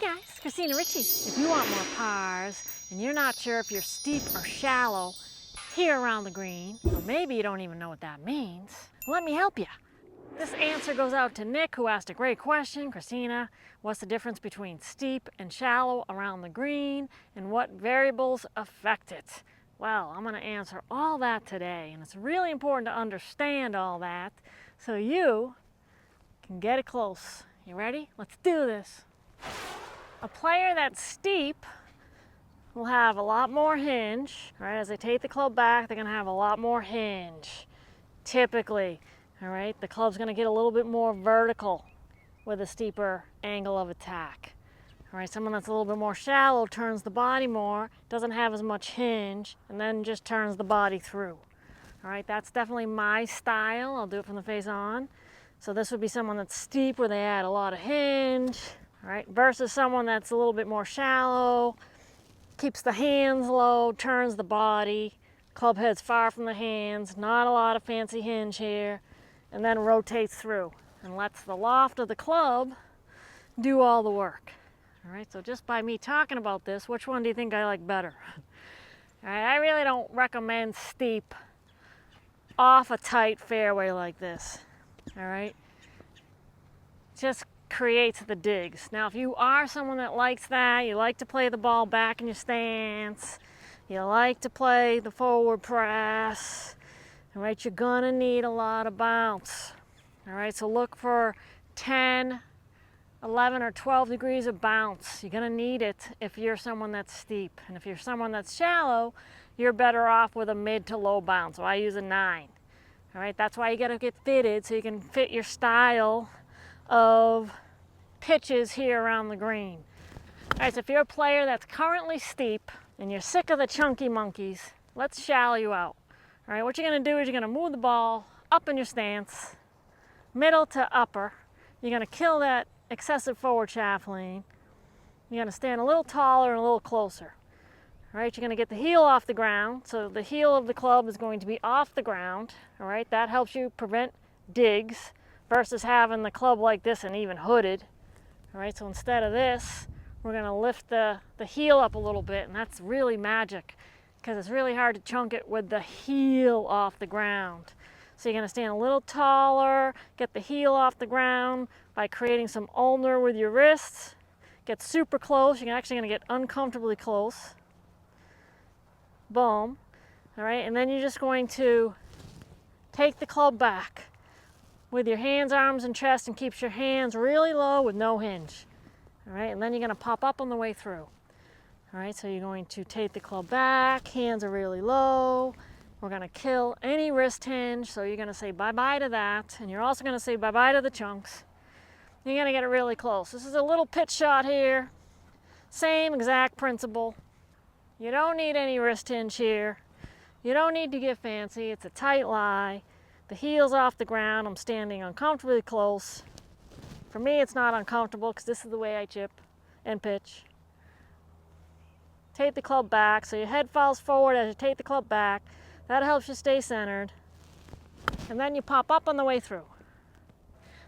Hey guys, Christina Ricci. If you want more pars and you're not sure if you're steep or shallow here around the green, or maybe you don't even know what that means, let me help you. This answer goes out to Nick, who asked a great question. Christina, what's the difference between steep and shallow around the green, and what variables affect it? Well, I'm going to answer all that today, and it's really important to understand all that so you can get it close. You ready? Let's do this. A player that's steep will have a lot more hinge. All right, as they take the club back, they're going to have a lot more hinge, typically. All right, the club's going to get a little bit more vertical with a steeper angle of attack. All right, someone that's a little bit more shallow turns the body more, doesn't have as much hinge, and then just turns the body through. All right, that's definitely my style. I'll do it from the face on. So this would be someone that's steep where they add a lot of hinge, all right, versus someone that's a little bit more shallow, keeps the hands low, turns the body, club head's far from the hands, not a lot of fancy hinge here, and then rotates through and lets the loft of the club do all the work. All right, so just by me talking about this, which one do you think I like better? All right, I really don't recommend steep off a tight fairway like this. All right, just creates the digs. Now, if you are someone that likes that, you like to play the ball back in your stance, you like to play the forward press, all right, you're gonna need a lot of bounce. All right, so look for 10, 11, or 12 degrees of bounce. You're gonna need it if you're someone that's steep. And if you're someone that's shallow, you're better off with a mid to low bounce. So I use a 9. All right, that's why you gotta get fitted so you can fit your style of pitches here around the green. All right, so if you're a player that's currently steep and you're sick of the chunky monkeys, let's shallow you out. All right, what you're gonna do is you're gonna move the ball up in your stance, middle to upper. You're gonna kill that excessive forward shaft lean. You're gonna stand a little taller and a little closer. All right, you're gonna get the heel off the ground. So the heel of the club is going to be off the ground. All right, that helps you prevent digs versus having the club like this and even hooded. All right, so instead of this, we're gonna lift the heel up a little bit, and that's really magic because it's really hard to chunk it with the heel off the ground. So you're gonna stand a little taller, get the heel off the ground by creating some ulnar with your wrists. Get super close, you're actually gonna get uncomfortably close. Boom. All right, and then you're just going to take the club back with your hands, arms, and chest, and keeps your hands really low with no hinge. All right, and then you're gonna pop up on the way through. All right, so you're going to take the club back, hands are really low. We're gonna kill any wrist hinge, so you're gonna say bye-bye to that, and you're also gonna say bye-bye to the chunks. You're gonna get it really close. This is a little pitch shot here. Same exact principle. You don't need any wrist hinge here. You don't need to get fancy. It's a tight lie. The heel's off the ground. I'm standing uncomfortably close. For me, it's not uncomfortable because this is the way I chip and pitch. Take the club back so your head falls forward as you take the club back. That helps you stay centered. And then you pop up on the way through.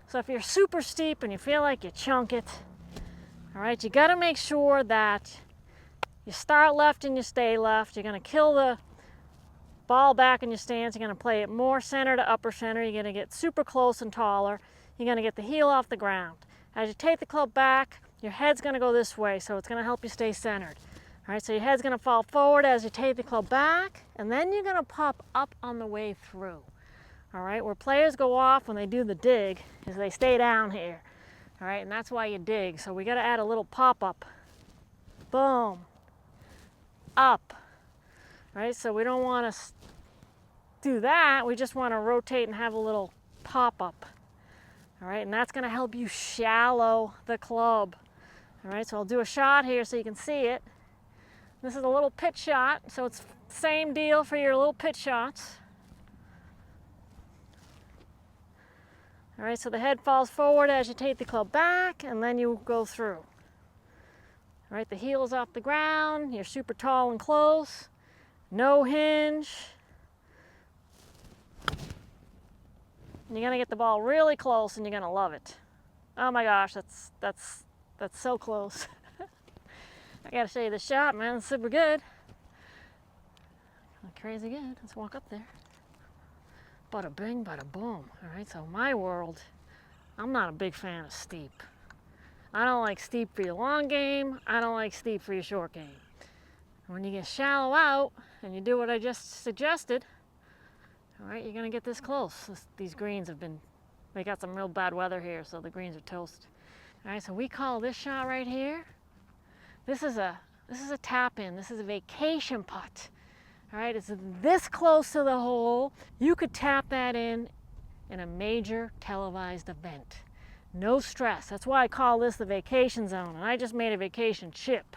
So if you're super steep and you feel like you chunk it, all right, you gotta make sure that you start left and you stay left. You're gonna kill the ball back in your stance. You're gonna play it more center to upper center. You're gonna get super close and taller. You're gonna get the heel off the ground. As you take the club back, your head's gonna go this way, so it's gonna help you stay centered. All right, so your head's gonna fall forward as you take the club back, and then you're gonna pop up on the way through. All right, where players go off when they do the dig is they stay down here. All right, and that's why you dig. So we gotta add a little pop up. Boom, up. All right, so we don't wanna do that. We just wanna rotate and have a little pop up. All right, and that's gonna help you shallow the club. All right, so I'll do a shot here so you can see it. This is a little pitch shot, so it's the same deal for your little pitch shots. All right, so the head falls forward as you take the club back, and then you go through. All right, the heel is off the ground, you're super tall and close, no hinge. And you're gonna get the ball really close and you're gonna love it. Oh my gosh, that's That's so close. I gotta show you the shot, man. It's super good. Crazy good. Let's walk up there. Bada bing, bada boom. All right, so my world, I'm not a big fan of steep. I don't like steep for your long game. I don't like steep for your short game. When you get shallow out and you do what I just suggested, all right, you're gonna get this close. These greens they got some real bad weather here, so the greens are toast. All right, so we call this shot right here, this is a tap in. This is a vacation putt. All right, it's this close to the hole. You could tap that in a major televised event. No stress. That's why I call this the vacation zone, and I just made a vacation chip.